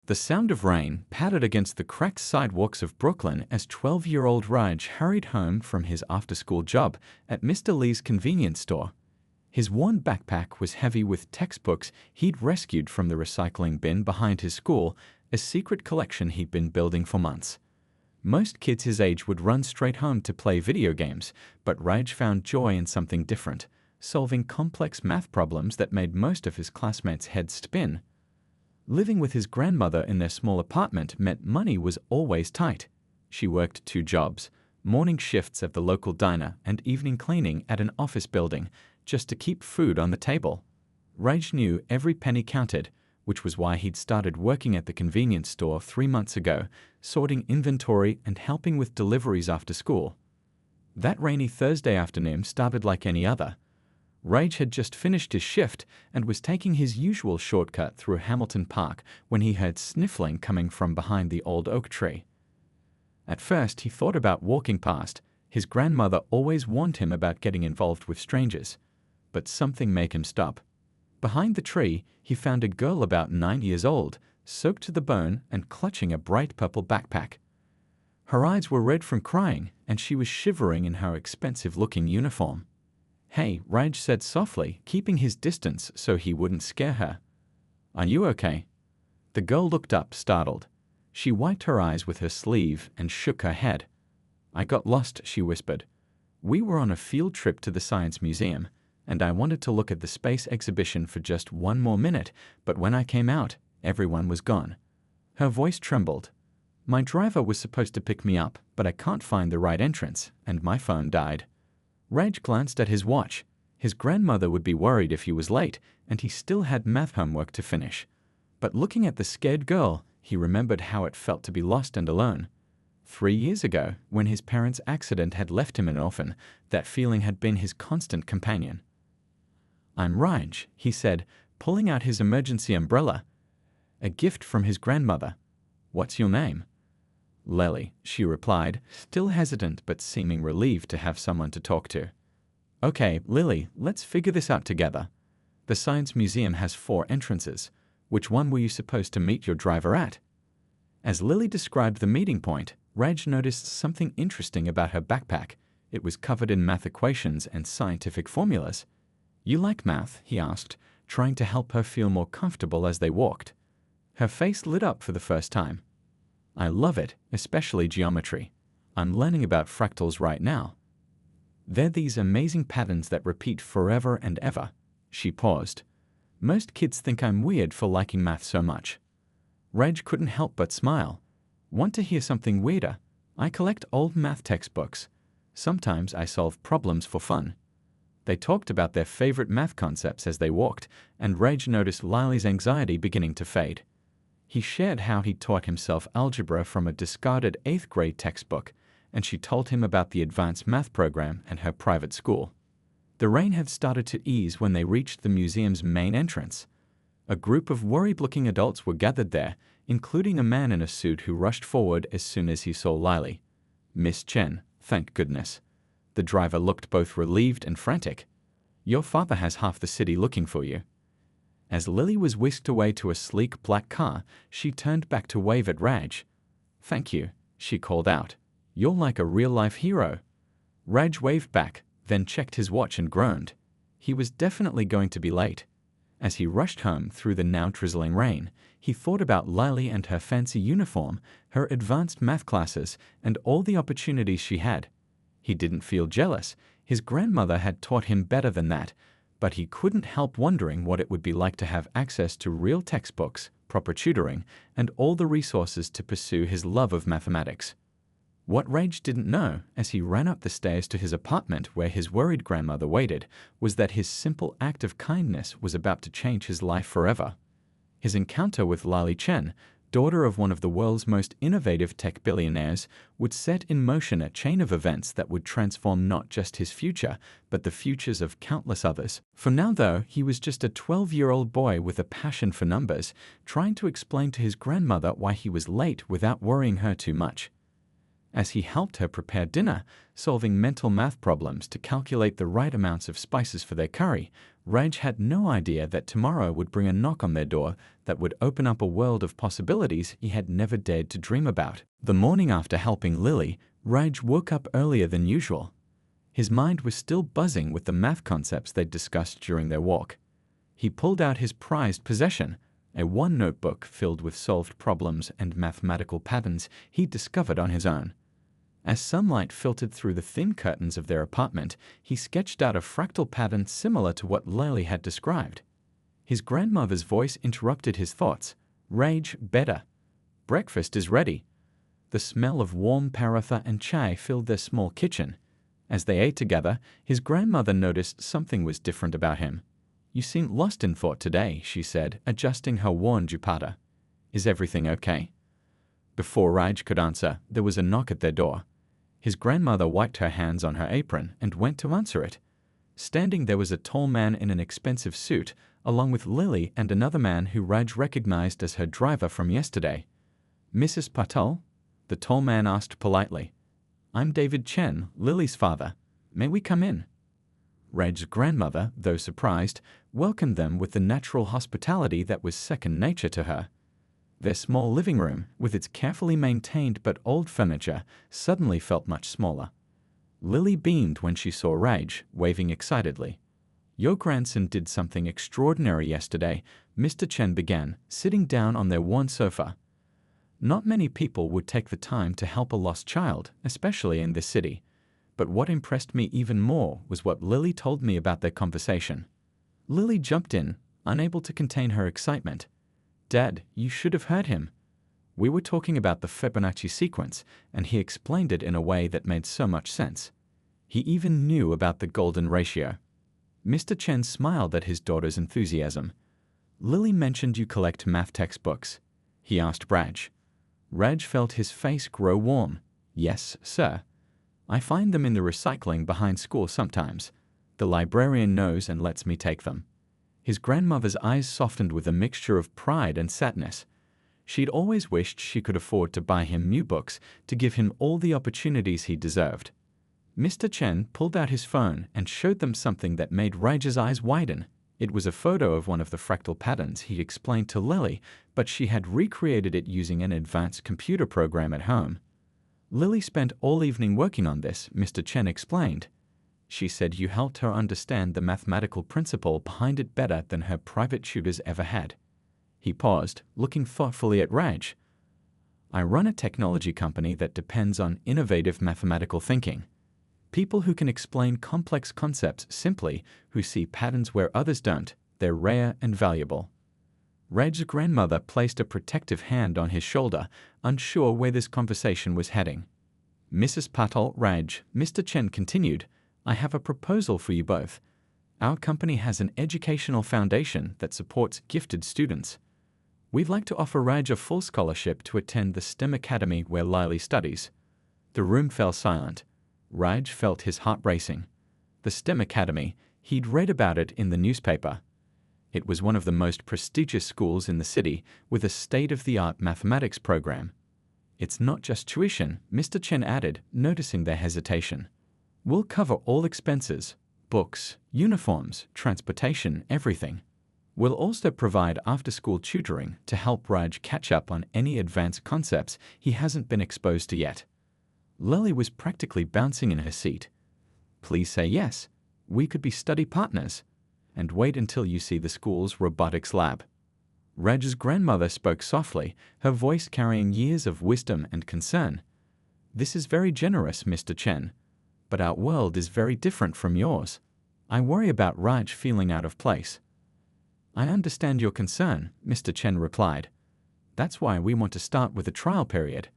The sound of rain pattered against the cracked sidewalks of Brooklyn as 12-year-old Raj hurried home from his after-school job at Mr. Lee's convenience store. His worn backpack was heavy with textbooks he'd rescued from the recycling bin behind his school, a secret collection he'd been building for months. Most kids his age would run straight home to play video games, but Raj found joy in something different, solving complex math problems that made most of his classmates' heads spin. Living with his grandmother in their small apartment meant money was always tight. She worked 2 jobs, morning shifts at the local diner and evening cleaning at an office building, just to keep food on the table. Raj knew every penny counted, which was why he'd started working at the convenience store 3 months ago, sorting inventory and helping with deliveries after school. That rainy Thursday afternoon started like any other. Raj had just finished his shift and was taking his usual shortcut through Hamilton Park when he heard sniffling coming from behind the old oak tree. At first, he thought about walking past. His grandmother always warned him about getting involved with strangers. But something made him stop. Behind the tree, he found a girl about 9 years old, soaked to the bone and clutching a bright purple backpack. Her eyes were red from crying, and she was shivering in her expensive-looking uniform. "Hey," Raj said softly, keeping his distance so he wouldn't scare her. "Are you okay?" The girl looked up, startled. She wiped her eyes with her sleeve and shook her head. "I got lost," she whispered. "We were on a field trip to the Science Museum, and I wanted to look at the space exhibition for just one more minute, but when I came out, everyone was gone." Her voice trembled. "My driver was supposed to pick me up, but I can't find the right entrance, and my phone died." Raj glanced at his watch. His grandmother would be worried if he was late, and he still had math homework to finish. But looking at the scared girl, he remembered how it felt to be lost and alone. 3 years ago, when his parents' accident had left him an orphan, that feeling had been his constant companion. "I'm Raj," he said, pulling out his emergency umbrella. A gift from his grandmother. "What's your name?" "Lily," she replied, still hesitant but seeming relieved to have someone to talk to. "Okay, Lily, let's figure this out together. The Science Museum has 4 entrances. Which one were you supposed to meet your driver at?" As Lily described the meeting point, Raj noticed something interesting about her backpack. It was covered in math equations and scientific formulas. "You like math?" he asked, trying to help her feel more comfortable as they walked. Her face lit up for the first time. "I love it, especially geometry. I'm learning about fractals right now. They're these amazing patterns that repeat forever and ever." She paused. "Most kids think I'm weird for liking math so much." Raj couldn't help but smile. "Want to hear something weirder? I collect old math textbooks. Sometimes I solve problems for fun." They talked about their favorite math concepts as they walked, and Raj noticed Lily's anxiety beginning to fade. He shared how he taught himself algebra from a discarded 8th grade textbook, and she told him about the advanced math program and her private school. The rain had started to ease when they reached the museum's main entrance. A group of worried-looking adults were gathered there, including a man in a suit who rushed forward as soon as he saw Lily. "Miss Chen, thank goodness." The driver looked both relieved and frantic. "Your father has half the city looking for you." As Lily was whisked away to a sleek black car, she turned back to wave at Raj. "Thank you," she called out. "You're like a real-life hero." Raj waved back, then checked his watch and groaned. He was definitely going to be late. As he rushed home through the now drizzling rain, he thought about Lily and her fancy uniform, her advanced math classes, and all the opportunities she had. He didn't feel jealous. His grandmother had taught him better than that, but he couldn't help wondering what it would be like to have access to real textbooks, proper tutoring, and all the resources to pursue his love of mathematics. What Raj didn't know, as he ran up the stairs to his apartment where his worried grandmother waited, was that his simple act of kindness was about to change his life forever. His encounter with Lily Chen, daughter of one of the world's most innovative tech billionaires, would set in motion a chain of events that would transform not just his future, but the futures of countless others. For now, though, he was just a 12-year-old boy with a passion for numbers, trying to explain to his grandmother why he was late without worrying her too much. As he helped her prepare dinner, solving mental math problems to calculate the right amounts of spices for their curry, Raj had no idea that tomorrow would bring a knock on their door that would open up a world of possibilities he had never dared to dream about. The morning after helping Lily, Raj woke up earlier than usual. His mind was still buzzing with the math concepts they'd discussed during their walk. He pulled out his prized possession, a one notebook filled with solved problems and mathematical patterns he'd discovered on his own. As sunlight filtered through the thin curtains of their apartment, he sketched out a fractal pattern similar to what Lily had described. His grandmother's voice interrupted his thoughts. "Raj, better. Breakfast is ready." The smell of warm paratha and chai filled their small kitchen. As they ate together, his grandmother noticed something was different about him. "You seem lost in thought today," she said, adjusting her worn dupatta. "Is everything okay?" Before Raj could answer, there was a knock at their door. His grandmother wiped her hands on her apron and went to answer it. Standing there was a tall man in an expensive suit, along with Lily and another man who Raj recognized as her driver from yesterday. "Mrs. Patel?" the tall man asked politely. "I'm David Chen, Lily's father. May we come in?" Raj's grandmother, though surprised, welcomed them with the natural hospitality that was second nature to her. Their small living room, with its carefully maintained but old furniture, suddenly felt much smaller. Lily beamed when she saw Raj, waving excitedly. "Your grandson did something extraordinary yesterday," Mr. Chen began, sitting down on their worn sofa. Not many people would take the time to help a lost child, especially in this city. But what impressed me even more was what Lily told me about their conversation. Lily jumped in, unable to contain her excitement. "Dad, you should have heard him. We were talking about the Fibonacci sequence, and he explained it in a way that made so much sense. He even knew about the golden ratio." Mr. Chen smiled at his daughter's enthusiasm. "Lily mentioned you collect math textbooks," he asked Raj. Raj felt his face grow warm. "Yes, sir. I find them in the recycling behind school sometimes. The librarian knows and lets me take them." His grandmother's eyes softened with a mixture of pride and sadness. She'd always wished she could afford to buy him new books to give him all the opportunities he deserved. Mr. Chen pulled out his phone and showed them something that made Raj's eyes widen. It was a photo of one of the fractal patterns he'd explained to Lily, but she had recreated it using an advanced computer program at home. "Lily spent all evening working on this," Mr. Chen explained. "She said you helped her understand the mathematical principle behind it better than her private tutors ever had." He paused, looking thoughtfully at Raj. "I run a technology company that depends on innovative mathematical thinking. People who can explain complex concepts simply, who see patterns where others don't. They're rare and valuable." Raj's grandmother placed a protective hand on his shoulder, unsure where this conversation was heading. "Mrs. Patel, Raj," Mr. Chen continued, "I have a proposal for you both. Our company has an educational foundation that supports gifted students. We'd like to offer Raj a full scholarship to attend the STEM Academy where Lily studies." The room fell silent. Raj felt his heart racing. The STEM Academy, he'd read about it in the newspaper. It was one of the most prestigious schools in the city with a state-of-the-art mathematics program. "It's not just tuition," Mr. Chen added, noticing their hesitation. "We'll cover all expenses, books, uniforms, transportation, everything. We'll also provide after-school tutoring to help Raj catch up on any advanced concepts he hasn't been exposed to yet." Lily was practically bouncing in her seat. "Please say yes. We could be study partners. And wait until you see the school's robotics lab." Raj's grandmother spoke softly, her voice carrying years of wisdom and concern. "This is very generous, Mr. Chen. But our world is very different from yours. I worry about Raj feeling out of place." "I understand your concern," Mr. Chen replied. "That's why we want to start with a trial period.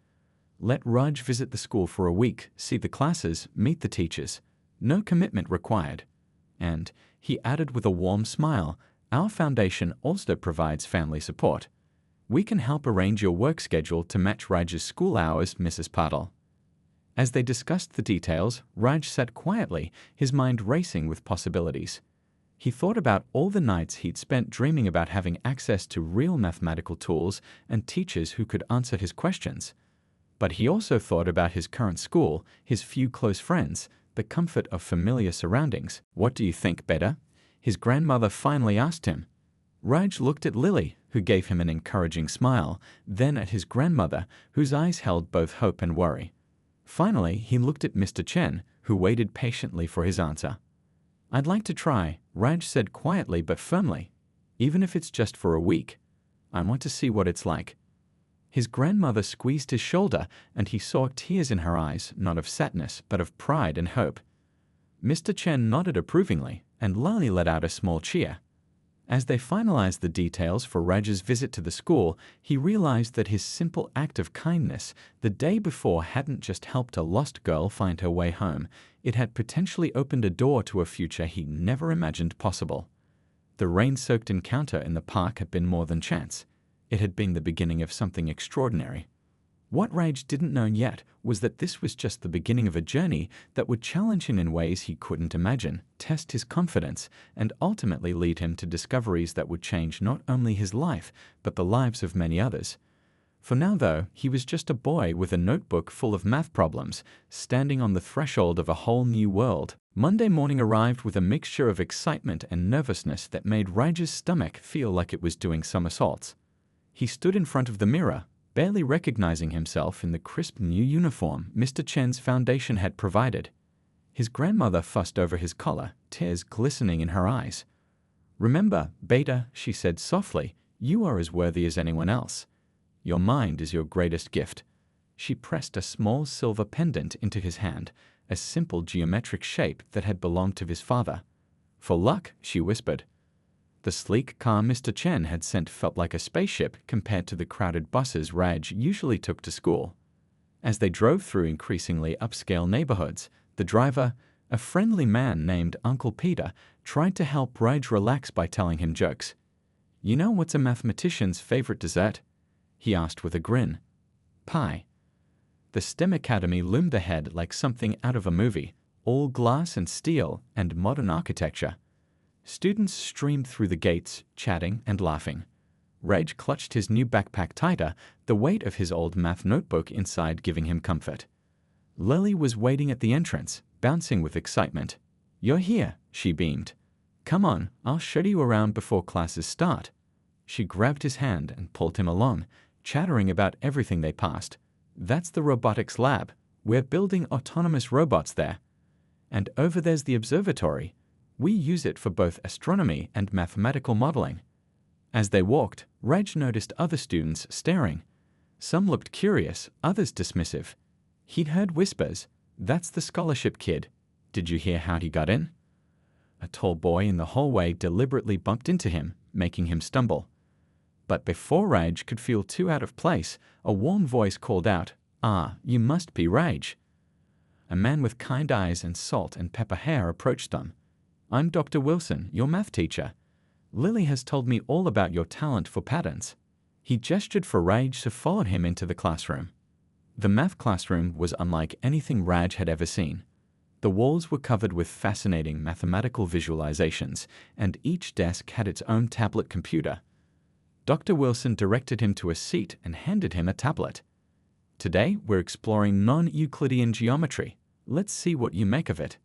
Let Raj visit the school for a week, see the classes, meet the teachers. No commitment required. And," he added with a warm smile, "our foundation also provides family support. We can help arrange your work schedule to match Raj's school hours, Mrs. Patel." As they discussed the details, Raj sat quietly, his mind racing with possibilities. He thought about all the nights he'd spent dreaming about having access to real mathematical tools and teachers who could answer his questions. But he also thought about his current school, his few close friends, the comfort of familiar surroundings. "What do you think, better?" his grandmother finally asked him. Raj looked at Lily, who gave him an encouraging smile, then at his grandmother, whose eyes held both hope and worry. Finally, he looked at Mr. Chen, who waited patiently for his answer. "I'd like to try," Raj said quietly but firmly. "Even if it's just for a week. I want to see what it's like." His grandmother squeezed his shoulder, and he saw tears in her eyes, not of sadness, but of pride and hope. Mr. Chen nodded approvingly, and Lily let out a small cheer. As they finalized the details for Raj's visit to the school, he realized that his simple act of kindness the day before hadn't just helped a lost girl find her way home, it had potentially opened a door to a future he never imagined possible. The rain-soaked encounter in the park had been more than chance. It had been the beginning of something extraordinary. What Raj didn't know yet was that this was just the beginning of a journey that would challenge him in ways he couldn't imagine, test his confidence, and ultimately lead him to discoveries that would change not only his life, but the lives of many others. For now, though, he was just a boy with a notebook full of math problems, standing on the threshold of a whole new world. Monday morning arrived with a mixture of excitement and nervousness that made Raj's stomach feel like it was doing somersaults. He stood in front of the mirror, barely recognizing himself in the crisp new uniform Mr. Chen's foundation had provided. His grandmother fussed over his collar, tears glistening in her eyes. "Remember, Beta," she said softly, "you are as worthy as anyone else. Your mind is your greatest gift." She pressed a small silver pendant into his hand, a simple geometric shape that had belonged to his father. "For luck," she whispered. The sleek car Mr. Chen had sent felt like a spaceship compared to the crowded buses Raj usually took to school. As they drove through increasingly upscale neighborhoods, the driver, a friendly man named Uncle Peter, tried to help Raj relax by telling him jokes. "You know what's a mathematician's favorite dessert?" he asked with a grin. "Pie." The STEM Academy loomed ahead like something out of a movie, all glass and steel and modern architecture. Students streamed through the gates, chatting and laughing. Raj clutched his new backpack tighter, the weight of his old math notebook inside giving him comfort. Lily was waiting at the entrance, bouncing with excitement. "You're here," she beamed. "Come on, I'll show you around before classes start." She grabbed his hand and pulled him along, chattering about everything they passed. "That's the robotics lab. We're building autonomous robots there. And over there's the observatory. We use it for both astronomy and mathematical modeling." As they walked, Raj noticed other students staring. Some looked curious, others dismissive. He'd heard whispers. "That's the scholarship kid. Did you hear how he got in?" A tall boy in the hallway deliberately bumped into him, making him stumble. But before Raj could feel too out of place, a warm voice called out, "Ah, you must be Raj." A man with kind eyes and salt and pepper hair approached them. "I'm Dr. Wilson, your math teacher. Lily has told me all about your talent for patterns." He gestured for Raj to follow him into the classroom. The math classroom was unlike anything Raj had ever seen. The walls were covered with fascinating mathematical visualizations, and each desk had its own tablet computer. Dr. Wilson directed him to a seat and handed him a tablet. "Today, we're exploring non-Euclidean geometry. Let's see what you make of it."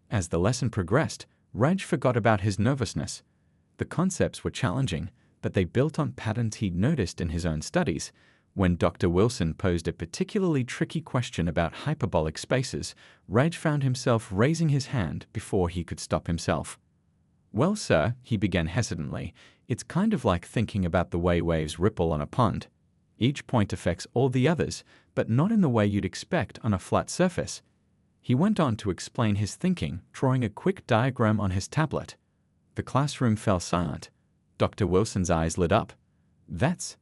As the lesson progressed, Raj forgot about his nervousness. The concepts were challenging, but they built on patterns he'd noticed in his own studies. When Dr. Wilson posed a particularly tricky question about hyperbolic spaces, Raj found himself raising his hand before he could stop himself. "Well, sir," he began hesitantly, "it's kind of like thinking about the way waves ripple on a pond. Each point affects all the others, but not in the way you'd expect on a flat surface." He went on to explain his thinking, drawing a quick diagram on his tablet. The classroom fell silent. Dr. Wilson's eyes lit up. That's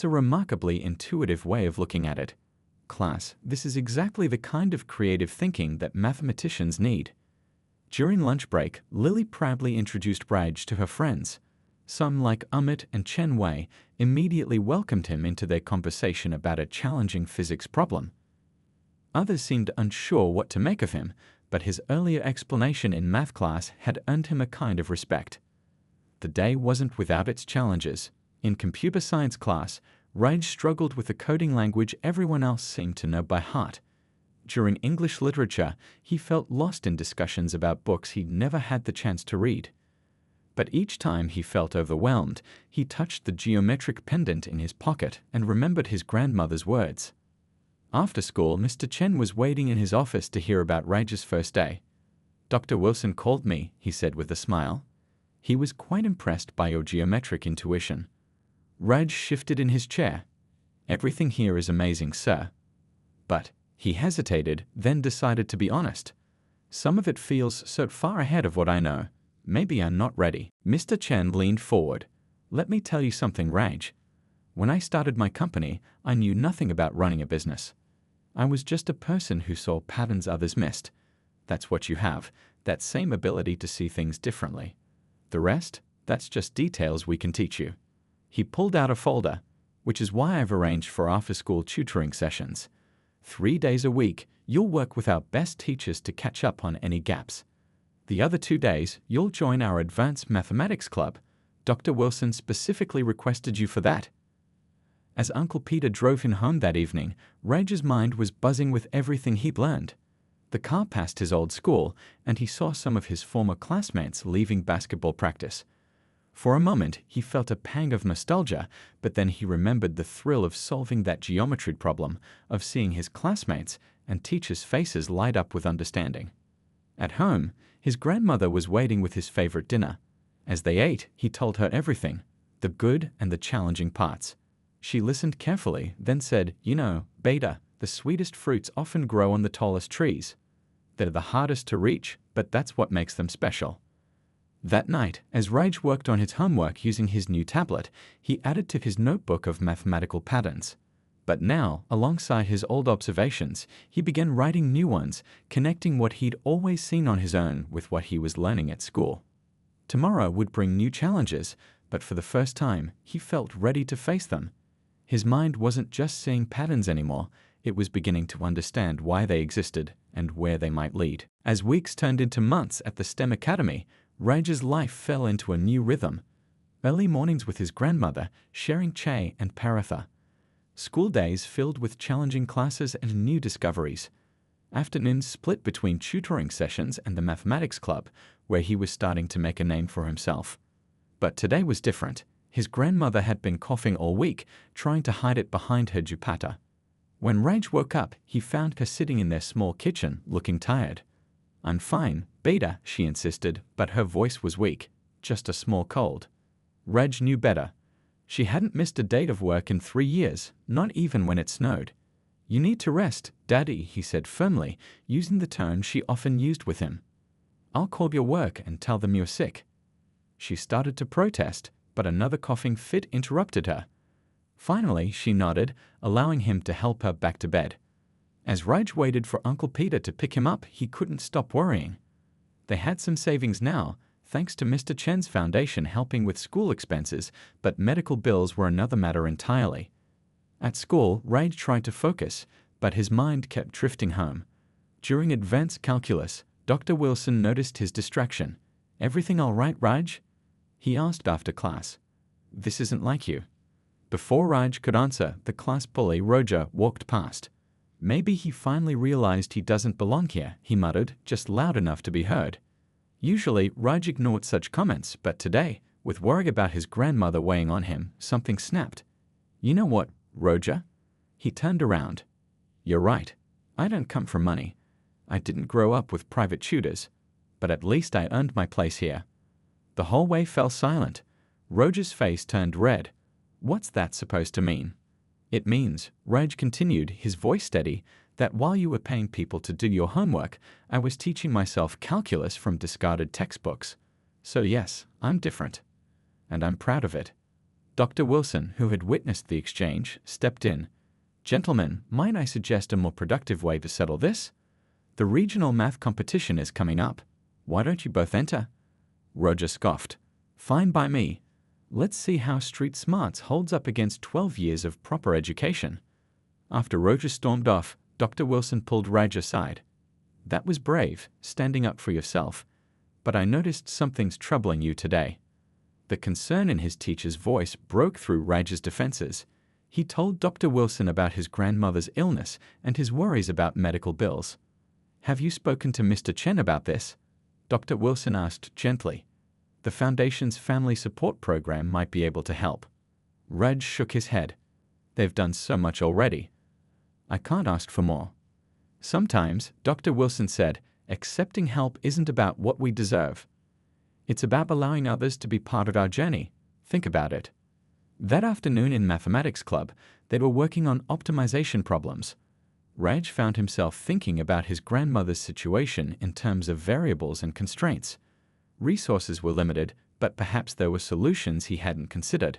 a remarkably intuitive way of looking at it. Class, this is exactly the kind of creative thinking that mathematicians need." During lunch break, Lily proudly introduced Raj to her friends. Some, like Amit and Chen Wei, immediately welcomed him into their conversation about a challenging physics problem. Others seemed unsure what to make of him, but his earlier explanation in math class had earned him a kind of respect. The day wasn't without its challenges. In computer science class, Raj struggled with a coding language everyone else seemed to know by heart. During English literature, he felt lost in discussions about books he'd never had the chance to read. But each time he felt overwhelmed, he touched the geometric pendant in his pocket and remembered his grandmother's words. After school, Mr. Chen was waiting in his office to hear about Raj's first day. "Dr. Wilson called me," he said with a smile. "He was quite impressed by your geometric intuition." Raj shifted in his chair. "Everything here is amazing, sir." But he hesitated, then decided to be honest. "Some of it feels so far ahead of what I know. Maybe I'm not ready." Mr. Chen leaned forward. "Let me tell you something, Raj. When I started my company, I knew nothing about running a business. I was just a person who saw patterns others missed. That's what you have, that same ability to see things differently. The rest, that's just details we can teach you." He pulled out a folder, "which is why I've arranged for after-school tutoring sessions. 3 days a week, you'll work with our best teachers to catch up on any gaps. The other 2 days, you'll join our advanced mathematics club. Dr. Wilson specifically requested you for that." As Uncle Peter drove him home that evening, Raj's mind was buzzing with everything he'd learned. The car passed his old school, and he saw some of his former classmates leaving basketball practice. For a moment, he felt a pang of nostalgia, but then he remembered the thrill of solving that geometry problem, of seeing his classmates and teachers' faces light up with understanding. At home, his grandmother was waiting with his favorite dinner. As they ate, he told her everything, the good and the challenging parts. She listened carefully, then said, "You know, Beta, the sweetest fruits often grow on the tallest trees. They're the hardest to reach, but that's what makes them special." That night, as Raj worked on his homework using his new tablet, he added to his notebook of mathematical patterns. But now, alongside his old observations, he began writing new ones, connecting what he'd always seen on his own with what he was learning at school. Tomorrow would bring new challenges, but for the first time, he felt ready to face them. His mind wasn't just seeing patterns anymore, it was beginning to understand why they existed and where they might lead. As weeks turned into months at the STEM Academy, Raj's life fell into a new rhythm. Early mornings with his grandmother, sharing chai and paratha. School days filled with challenging classes and new discoveries. Afternoons split between tutoring sessions and the mathematics club, where he was starting to make a name for himself. But today was different. His grandmother had been coughing all week, trying to hide it behind her dupatta. When Raj woke up, he found her sitting in their small kitchen, looking tired. "I'm fine, Beta," she insisted, but her voice was weak. "Just a small cold." Raj knew better. She hadn't missed a date of work in 3 years, not even when it snowed. "You need to rest, Daddy," he said firmly, using the tone she often used with him. "I'll call your work and tell them you're sick." She started to protest, but another coughing fit interrupted her. Finally, she nodded, allowing him to help her back to bed. As Raj waited for Uncle Peter to pick him up, he couldn't stop worrying. They had some savings now, thanks to Mr. Chen's foundation helping with school expenses, but medical bills were another matter entirely. At school, Raj tried to focus, but his mind kept drifting home. During advanced calculus, Dr. Wilson noticed his distraction. "Everything all right, Raj?" he asked after class. "This isn't like you." Before Raj could answer, the class bully Roger walked past. "Maybe he finally realized he doesn't belong here," he muttered, just loud enough to be heard. Usually, Raj ignored such comments, but today, with worry about his grandmother weighing on him, something snapped. "You know what, Roger?" He turned around. "You're right. I don't come from money. I didn't grow up with private tutors. But at least I earned my place here." The hallway fell silent. Roger's face turned red. "What's that supposed to mean?" "It means," Raj continued, his voice steady, "that while you were paying people to do your homework, I was teaching myself calculus from discarded textbooks. So yes, I'm different. And I'm proud of it." Dr. Wilson, who had witnessed the exchange, stepped in. "Gentlemen, might I suggest a more productive way to settle this? The regional math competition is coming up. Why don't you both enter?" Roger scoffed. "Fine by me. Let's see how street smarts holds up against 12 years of proper education." After Roger stormed off, Dr. Wilson pulled Raj aside. "That was brave, standing up for yourself. But I noticed something's troubling you today." The concern in his teacher's voice broke through Raj's defenses. He told Dr. Wilson about his grandmother's illness and his worries about medical bills. "Have you spoken to Mr. Chen about this?" Dr. Wilson asked gently. The Foundation's family support program might be able to help. Raj shook his head. They've done so much already. I can't ask for more. Sometimes, Dr. Wilson said, accepting help isn't about what we deserve. It's about allowing others to be part of our journey. Think about it. That afternoon in mathematics club, they were working on optimization problems. Raj found himself thinking about his grandmother's situation in terms of variables and constraints. Resources were limited, but perhaps there were solutions he hadn't considered.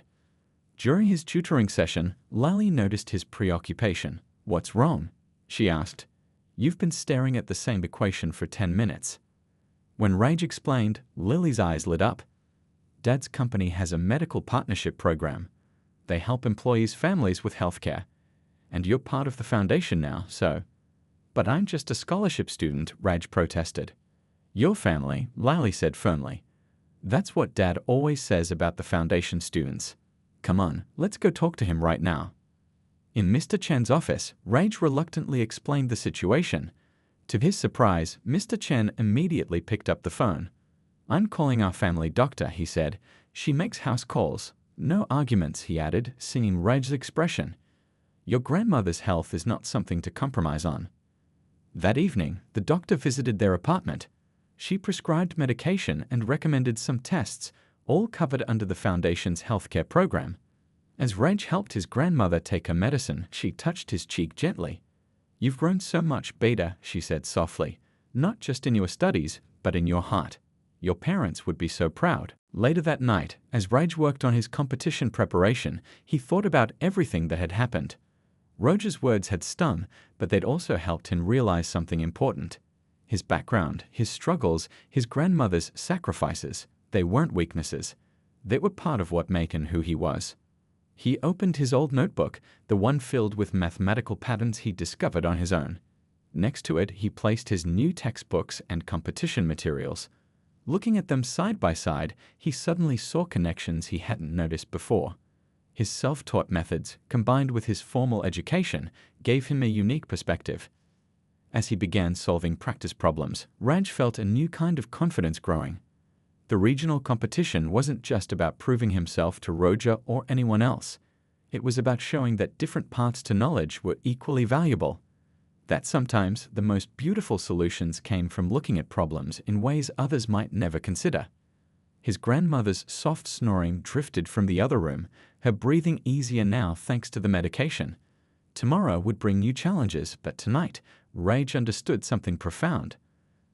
During his tutoring session, Lally noticed his preoccupation. "What's wrong?" she asked. "You've been staring at the same equation for 10 minutes. When Raj explained, Lily's eyes lit up. Dad's company has a medical partnership program. They help employees' families with healthcare. And you're part of the foundation now, so... But I'm just a scholarship student, Raj protested. Your family, Lally said firmly. That's what Dad always says about the foundation students. Come on, let's go talk to him right now. In Mr. Chen's office, Raj reluctantly explained the situation. To his surprise, Mr. Chen immediately picked up the phone. I'm calling our family doctor, he said. She makes house calls. No arguments, he added, seeing Raj's expression. Your grandmother's health is not something to compromise on. That evening, the doctor visited their apartment. She prescribed medication and recommended some tests, all covered under the Foundation's healthcare program. As Raj helped his grandmother take her medicine, she touched his cheek gently. You've grown so much, Beta, she said softly, not just in your studies, but in your heart. Your parents would be so proud. Later that night, as Raj worked on his competition preparation, he thought about everything that had happened. Roger's words had stung, but they'd also helped him realize something important. His background, his struggles, his grandmother's sacrifices, they weren't weaknesses. They were part of what made him who he was. He opened his old notebook, the one filled with mathematical patterns he discovered on his own. Next to it, he placed his new textbooks and competition materials. Looking at them side by side, he suddenly saw connections he hadn't noticed before. His self-taught methods, combined with his formal education, gave him a unique perspective. As he began solving practice problems, Raj felt a new kind of confidence growing. The regional competition wasn't just about proving himself to Roger or anyone else. It was about showing that different paths to knowledge were equally valuable. That sometimes the most beautiful solutions came from looking at problems in ways others might never consider. His grandmother's soft snoring drifted from the other room, her breathing easier now thanks to the medication. Tomorrow would bring new challenges, but tonight, Raj understood something profound.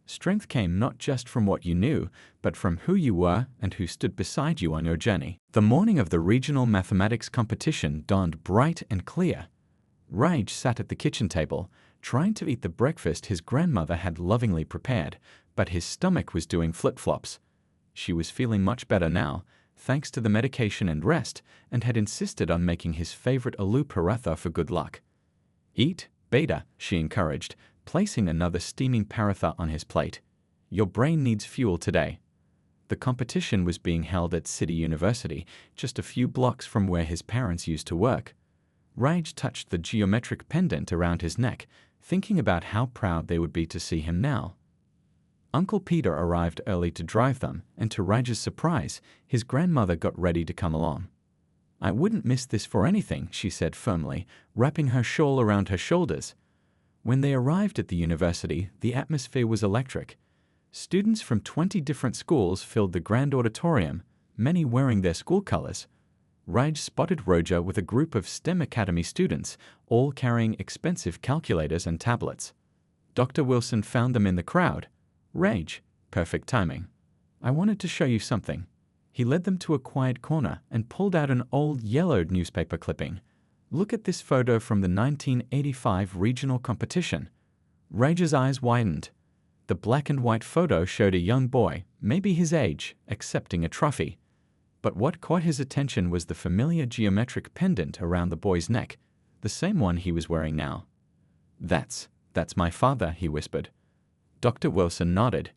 Strength came not just from what you knew, but from who you were and who stood beside you on your journey. The morning of the regional mathematics competition dawned bright and clear. Raj sat at the kitchen table, trying to eat the breakfast his grandmother had lovingly prepared, but his stomach was doing flip-flops. She was feeling much better now, thanks to the medication and rest, and had insisted on making his favorite aloo paratha for good luck. Eat, Beta, she encouraged, placing another steaming paratha on his plate. Your brain needs fuel today. The competition was being held at City University, just a few blocks from where his parents used to work. Raj touched the geometric pendant around his neck, thinking about how proud they would be to see him now. Uncle Peter arrived early to drive them, and to Raj's surprise, his grandmother got ready to come along. I wouldn't miss this for anything, she said firmly, wrapping her shawl around her shoulders. When they arrived at the university, the atmosphere was electric. Students from 20 different schools filled the grand auditorium, many wearing their school colors. Raj spotted Roger with a group of STEM Academy students, all carrying expensive calculators and tablets. Dr. Wilson found them in the crowd. Raj, perfect timing. I wanted to show you something. He led them to a quiet corner and pulled out an old yellowed newspaper clipping. Look at this photo from the 1985 regional competition. Raj's eyes widened. The black and white photo showed a young boy, maybe his age, accepting a trophy. But what caught his attention was the familiar geometric pendant around the boy's neck, the same one he was wearing now. That's my father, he whispered. Dr. Wilson nodded.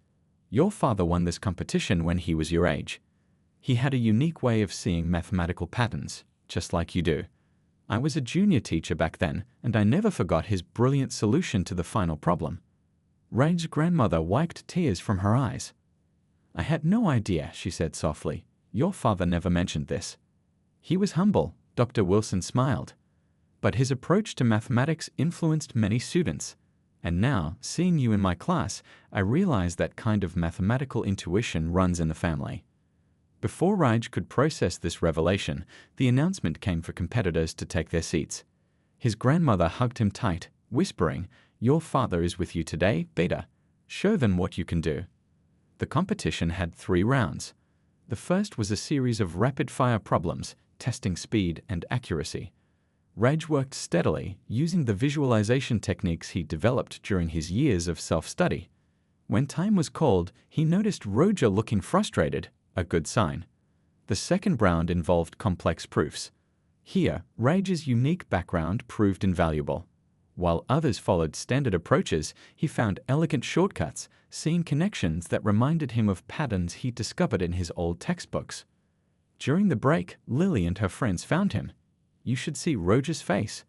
Your father won this competition when he was your age. He had a unique way of seeing mathematical patterns, just like you do. I was a junior teacher back then, and I never forgot his brilliant solution to the final problem. Raj's grandmother wiped tears from her eyes. I had no idea, she said softly. Your father never mentioned this. He was humble, Dr. Wilson smiled. But his approach to mathematics influenced many students. And now, seeing you in my class, I realize that kind of mathematical intuition runs in the family. Before Raj could process this revelation, the announcement came for competitors to take their seats. His grandmother hugged him tight, whispering, Your father is with you today, Beta. Show them what you can do. The competition had 3 rounds. The first was a series of rapid-fire problems, testing speed and accuracy. Raj worked steadily, using the visualization techniques he developed during his years of self-study. When time was called, he noticed Roger looking frustrated, a good sign. The second round involved complex proofs. Here, Raj's unique background proved invaluable. While others followed standard approaches, he found elegant shortcuts, seeing connections that reminded him of patterns he discovered in his old textbooks. During the break, Lily and her friends found him. You should see Roger's face.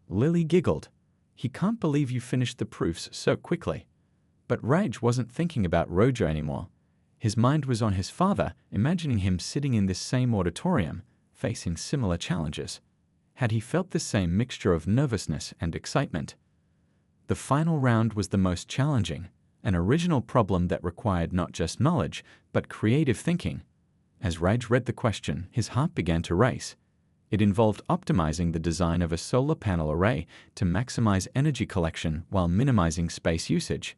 Lily giggled. He can't believe you finished the proofs so quickly. But Raj wasn't thinking about Roger anymore. His mind was on his father, imagining him sitting in this same auditorium, facing similar challenges. Had he felt the same mixture of nervousness and excitement? The final round was the most challenging, an original problem that required not just knowledge, but creative thinking. As Raj read the question, his heart began to race. It involved optimizing the design of a solar panel array to maximize energy collection while minimizing space usage.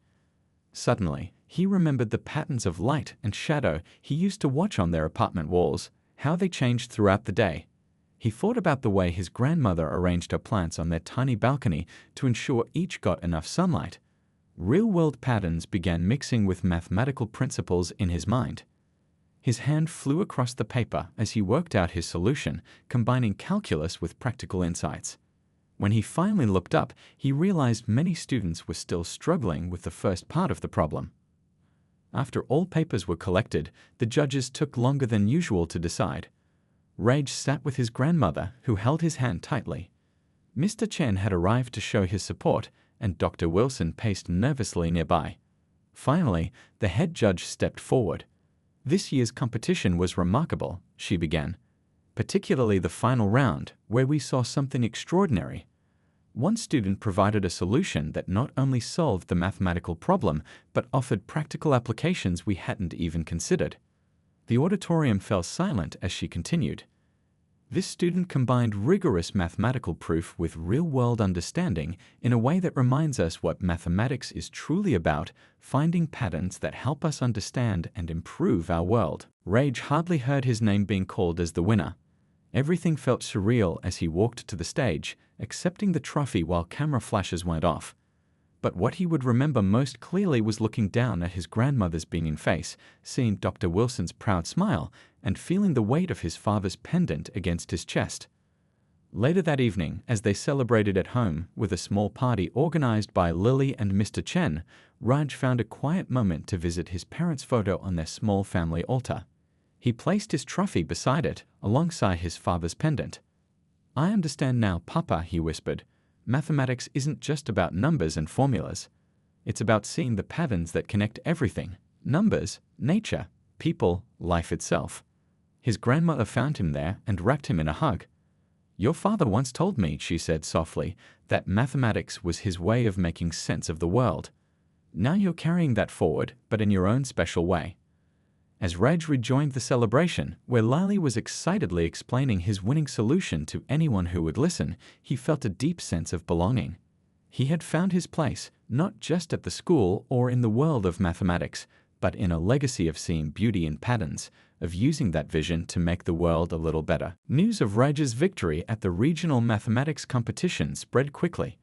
Suddenly, he remembered the patterns of light and shadow he used to watch on their apartment walls, how they changed throughout the day. He thought about the way his grandmother arranged her plants on their tiny balcony to ensure each got enough sunlight. Real-world patterns began mixing with mathematical principles in his mind. His hand flew across the paper as he worked out his solution, combining calculus with practical insights. When he finally looked up, he realized many students were still struggling with the first part of the problem. After all papers were collected, the judges took longer than usual to decide. Raj sat with his grandmother, who held his hand tightly. Mr. Chen had arrived to show his support, and Dr. Wilson paced nervously nearby. Finally, the head judge stepped forward. This year's competition was remarkable, she began. Particularly the final round, where we saw something extraordinary. One student provided a solution that not only solved the mathematical problem, but offered practical applications we hadn't even considered. The auditorium fell silent as she continued. This student combined rigorous mathematical proof with real-world understanding in a way that reminds us what mathematics is truly about, finding patterns that help us understand and improve our world. Raj hardly heard his name being called as the winner. Everything felt surreal as he walked to the stage, accepting the trophy while camera flashes went off. But what he would remember most clearly was looking down at his grandmother's beaming face, seeing Dr. Wilson's proud smile, and feeling the weight of his father's pendant against his chest. Later that evening, as they celebrated at home with a small party organized by Lily and Mr. Chen, Raj found a quiet moment to visit his parents' photo on their small family altar. He placed his trophy beside it, alongside his father's pendant. I understand now, Papa, he whispered. Mathematics isn't just about numbers and formulas. It's about seeing the patterns that connect everything: numbers, nature, people, life itself. His grandmother found him there and wrapped him in a hug. Your father once told me, she said softly, that mathematics was his way of making sense of the world. Now you're carrying that forward, but in your own special way. As Raj rejoined the celebration, where Lily was excitedly explaining his winning solution to anyone who would listen, he felt a deep sense of belonging. He had found his place, not just at the school or in the world of mathematics, but in a legacy of seeing beauty in patterns, of using that vision to make the world a little better. News of Raj's victory at the regional mathematics competition spread quickly.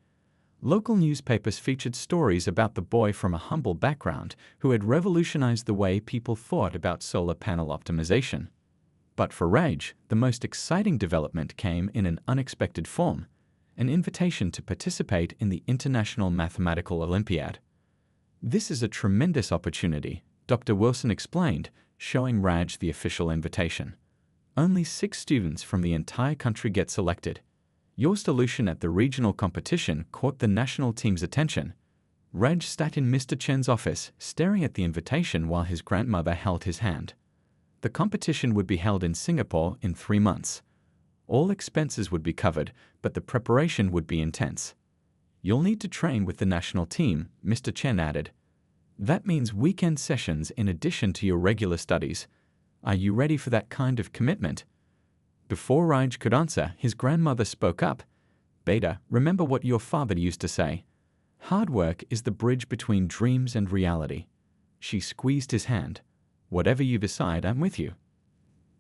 Local newspapers featured stories about the boy from a humble background who had revolutionized the way people thought about solar panel optimization. But for Raj, the most exciting development came in an unexpected form: an invitation to participate in the International Mathematical Olympiad. This is a tremendous opportunity, Dr. Wilson explained, showing Raj the official invitation. Only 6 students from the entire country get selected. Your solution at the regional competition caught the national team's attention. Raj sat in Mr. Chen's office, staring at the invitation while his grandmother held his hand. The competition would be held in Singapore in 3 months. All expenses would be covered, but the preparation would be intense. You'll need to train with the national team, Mr. Chen added. That means weekend sessions in addition to your regular studies. Are you ready for that kind of commitment? Before Raj could answer, his grandmother spoke up. Beta, remember what your father used to say. Hard work is the bridge between dreams and reality. She squeezed his hand. Whatever you decide, I'm with you.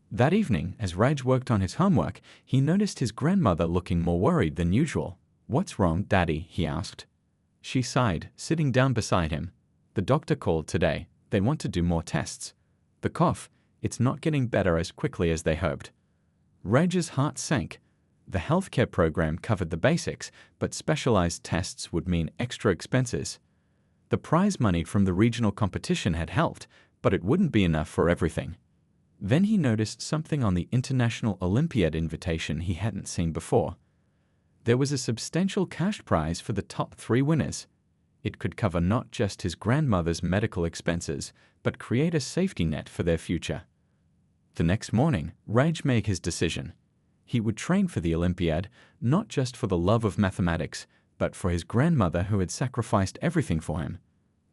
That evening, as Raj worked on his homework, he noticed his grandmother looking more worried than usual. What's wrong, Daddy? He asked. She sighed, sitting down beside him. The doctor called today. They want to do more tests. The cough, it's not getting better as quickly as they hoped. Raj's heart sank. The healthcare program covered the basics, but specialized tests would mean extra expenses. The prize money from the regional competition had helped, but it wouldn't be enough for everything. Then he noticed something on the International Olympiad invitation he hadn't seen before. There was a substantial cash prize for the top 3 winners. It could cover not just his grandmother's medical expenses, but create a safety net for their future. The next morning, Raj made his decision. He would train for the Olympiad, not just for the love of mathematics, but for his grandmother who had sacrificed everything for him.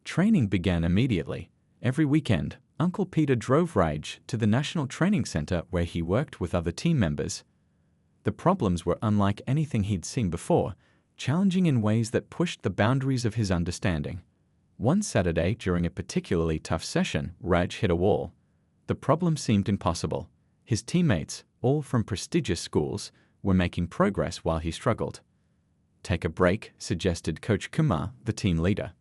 Training began immediately. Every weekend, Uncle Peter drove Raj to the National Training Center where he worked with other team members. The problems were unlike anything he'd seen before, challenging in ways that pushed the boundaries of his understanding. One Saturday, during a particularly tough session, Raj hit a wall. The problem seemed impossible. His teammates, all from prestigious schools, were making progress while he struggled. Take a break, suggested Coach Kumar, the team leader.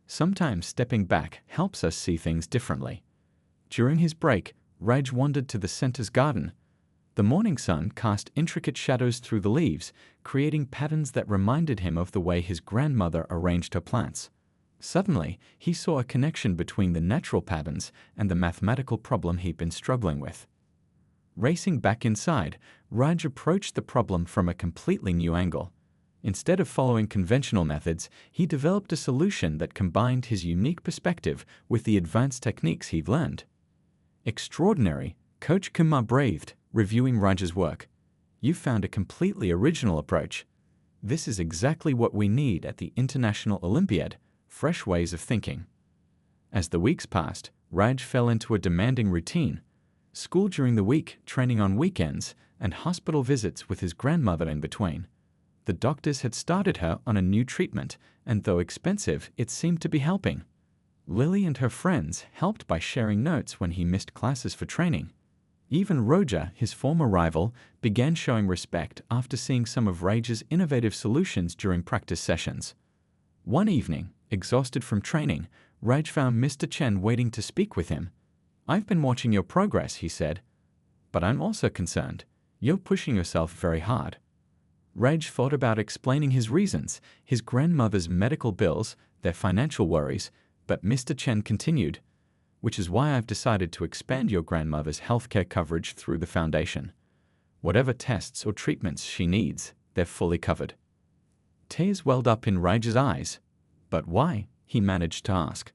Sometimes stepping back helps us see things differently. During his break, Raj wandered to the center's garden. The morning sun cast intricate shadows through the leaves, creating patterns that reminded him of the way his grandmother arranged her plants. Suddenly, he saw a connection between the natural patterns and the mathematical problem he'd been struggling with. Racing back inside, Raj approached the problem from a completely new angle. Instead of following conventional methods, he developed a solution that combined his unique perspective with the advanced techniques he'd learned. Extraordinary, Coach Kumar breathed, reviewing Raj's work. You found a completely original approach. This is exactly what we need at the International Olympiad, fresh ways of thinking. As the weeks passed, Raj fell into a demanding routine. School during the week, training on weekends, and hospital visits with his grandmother in between. The doctors had started her on a new treatment, and though expensive, it seemed to be helping. Lily and her friends helped by sharing notes when he missed classes for training. Even Roja, his former rival, began showing respect after seeing some of Raj's innovative solutions during practice sessions. One evening, exhausted from training, Raj found Mr. Chen waiting to speak with him. I've been watching your progress, he said. But I'm also concerned. You're pushing yourself very hard. Raj thought about explaining his reasons, his grandmother's medical bills, their financial worries, but Mr. Chen continued, which is why I've decided to expand your grandmother's healthcare coverage through the foundation. Whatever tests or treatments she needs, they're fully covered. Tears welled up in Raj's eyes. But why? He managed to ask.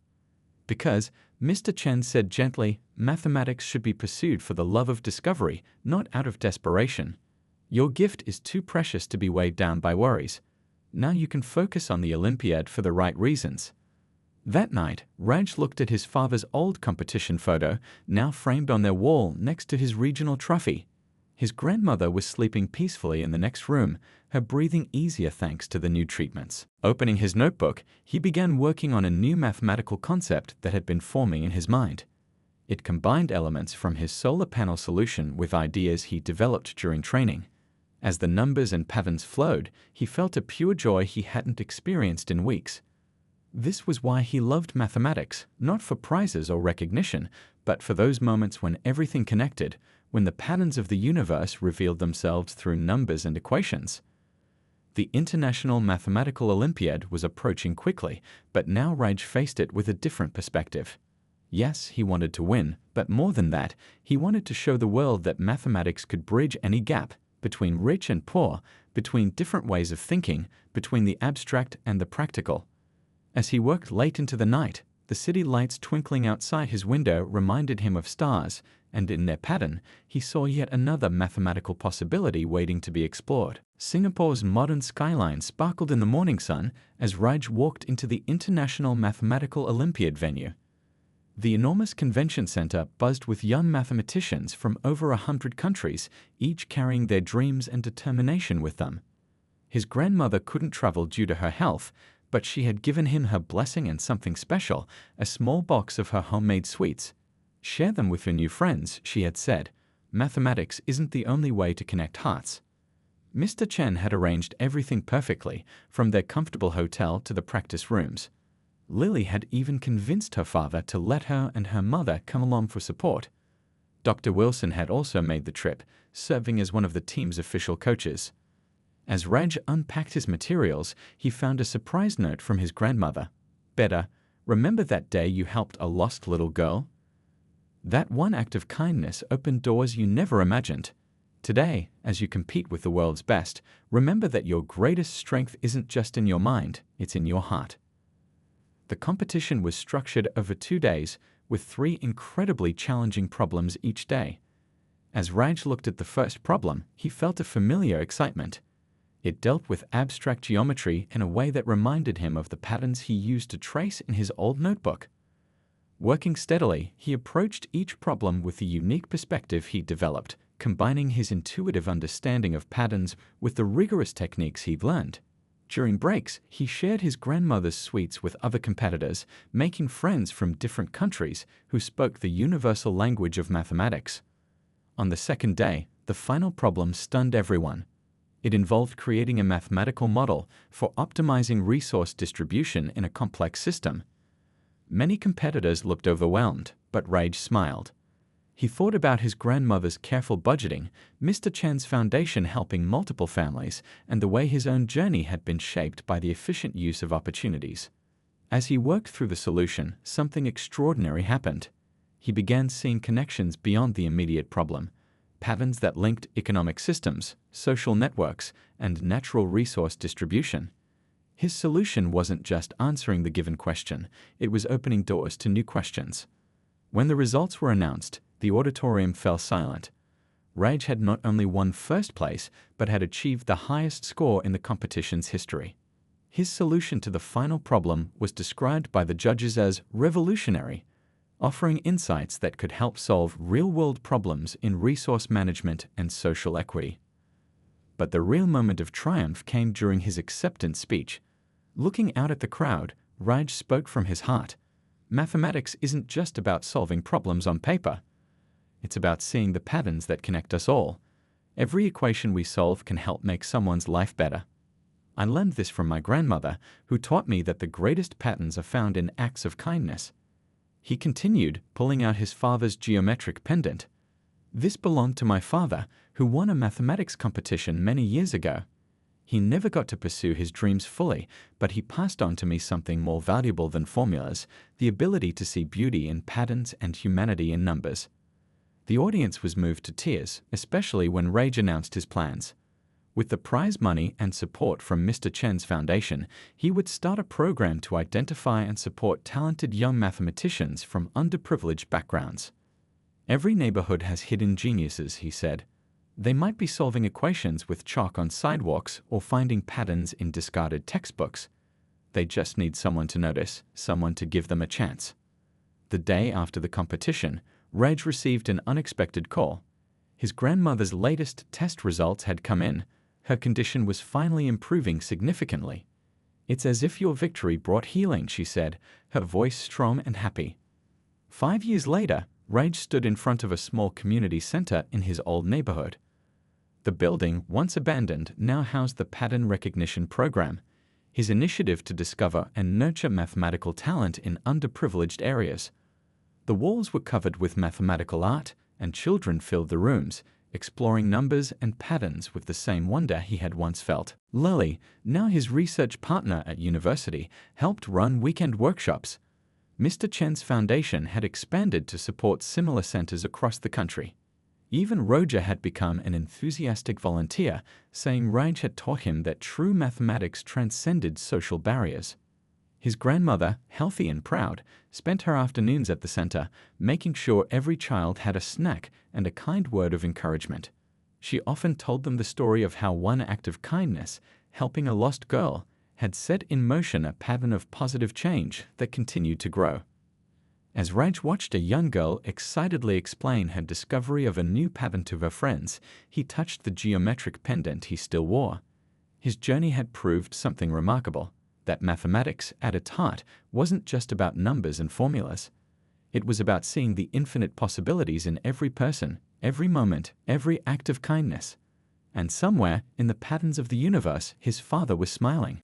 Because, Mr. Chen said gently, mathematics should be pursued for the love of discovery, not out of desperation. Your gift is too precious to be weighed down by worries. Now you can focus on the Olympiad for the right reasons. That night, Raj looked at his father's old competition photo, now framed on their wall next to his regional trophy. His grandmother was sleeping peacefully in the next room, her breathing easier thanks to the new treatments. Opening his notebook, he began working on a new mathematical concept that had been forming in his mind. It combined elements from his solar panel solution with ideas he developed during training. As the numbers and patterns flowed, he felt a pure joy he hadn't experienced in weeks. This was why he loved mathematics, not for prizes or recognition, but for those moments when everything connected, when the patterns of the universe revealed themselves through numbers and equations. The International Mathematical Olympiad was approaching quickly, but now Raj faced it with a different perspective. Yes, he wanted to win, but more than that, he wanted to show the world that mathematics could bridge any gap between rich and poor, between different ways of thinking, between the abstract and the practical. As he worked late into the night, the city lights twinkling outside his window reminded him of stars, and in their pattern, he saw yet another mathematical possibility waiting to be explored. Singapore's modern skyline sparkled in the morning sun as Raj walked into the International Mathematical Olympiad venue. The enormous convention center buzzed with young mathematicians from over 100 countries, each carrying their dreams and determination with them. His grandmother couldn't travel due to her health, but she had given him her blessing and something special, a small box of her homemade sweets. "Share them with your new friends," she had said. "Mathematics isn't the only way to connect hearts." Mr. Chen had arranged everything perfectly, from their comfortable hotel to the practice rooms. Lily had even convinced her father to let her and her mother come along for support. Dr. Wilson had also made the trip, serving as one of the team's official coaches. As Raj unpacked his materials, he found a surprise note from his grandmother. "Beta, remember that day you helped a lost little girl? That one act of kindness opened doors you never imagined. Today, as you compete with the world's best, remember that your greatest strength isn't just in your mind, it's in your heart." The competition was structured over 2 days, with 3 incredibly challenging problems each day. As Raj looked at the first problem, he felt a familiar excitement. It dealt with abstract geometry in a way that reminded him of the patterns he used to trace in his old notebook. Working steadily, he approached each problem with the unique perspective he'd developed, combining his intuitive understanding of patterns with the rigorous techniques he'd learned. During breaks, he shared his grandmother's sweets with other competitors, making friends from different countries who spoke the universal language of mathematics. On the second day, the final problem stunned everyone. It involved creating a mathematical model for optimizing resource distribution in a complex system. Many competitors looked overwhelmed, but Raj smiled. He thought about his grandmother's careful budgeting, Mr. Chen's foundation helping multiple families, and the way his own journey had been shaped by the efficient use of opportunities. As he worked through the solution, something extraordinary happened. He began seeing connections beyond the immediate problem. Patterns that linked economic systems, social networks, and natural resource distribution. His solution wasn't just answering the given question, it was opening doors to new questions. When the results were announced, the auditorium fell silent. Raj had not only won first place, but had achieved the highest score in the competition's history. His solution to the final problem was described by the judges as revolutionary, offering insights that could help solve real-world problems in resource management and social equity. But the real moment of triumph came during his acceptance speech. Looking out at the crowd, Raj spoke from his heart. Mathematics isn't just about solving problems on paper. It's about seeing the patterns that connect us all. Every equation we solve can help make someone's life better. I learned this from my grandmother, who taught me that the greatest patterns are found in acts of kindness. He continued, pulling out his father's geometric pendant. "This belonged to my father, who won a mathematics competition many years ago. He never got to pursue his dreams fully, but he passed on to me something more valuable than formulas, the ability to see beauty in patterns and humanity in numbers." The audience was moved to tears, especially when Raj announced his plans. With the prize money and support from Mr. Chen's foundation, he would start a program to identify and support talented young mathematicians from underprivileged backgrounds. "Every neighborhood has hidden geniuses," he said. "They might be solving equations with chalk on sidewalks or finding patterns in discarded textbooks. They just need someone to notice, someone to give them a chance." The day after the competition, Raj received an unexpected call. His grandmother's latest test results had come in. Her condition was finally improving significantly. "It's as if your victory brought healing," she said, her voice strong and happy. 5 years later, Raj stood in front of a small community center in his old neighborhood. The building, once abandoned, now housed the Pattern Recognition Program, his initiative to discover and nurture mathematical talent in underprivileged areas. The walls were covered with mathematical art, and children filled the rooms, exploring numbers and patterns with the same wonder he had once felt. Lily, now his research partner at university, helped run weekend workshops. Mr. Chen's foundation had expanded to support similar centers across the country. Even Roger had become an enthusiastic volunteer, saying Raj had taught him that true mathematics transcended social barriers. His grandmother, healthy and proud, spent her afternoons at the center, making sure every child had a snack and a kind word of encouragement. She often told them the story of how one act of kindness, helping a lost girl, had set in motion a pattern of positive change that continued to grow. As Raj watched a young girl excitedly explain her discovery of a new pattern to her friends, he touched the geometric pendant he still wore. His journey had proved something remarkable, that mathematics, at its heart, wasn't just about numbers and formulas. It was about seeing the infinite possibilities in every person, every moment, every act of kindness. And somewhere, in the patterns of the universe, his father was smiling.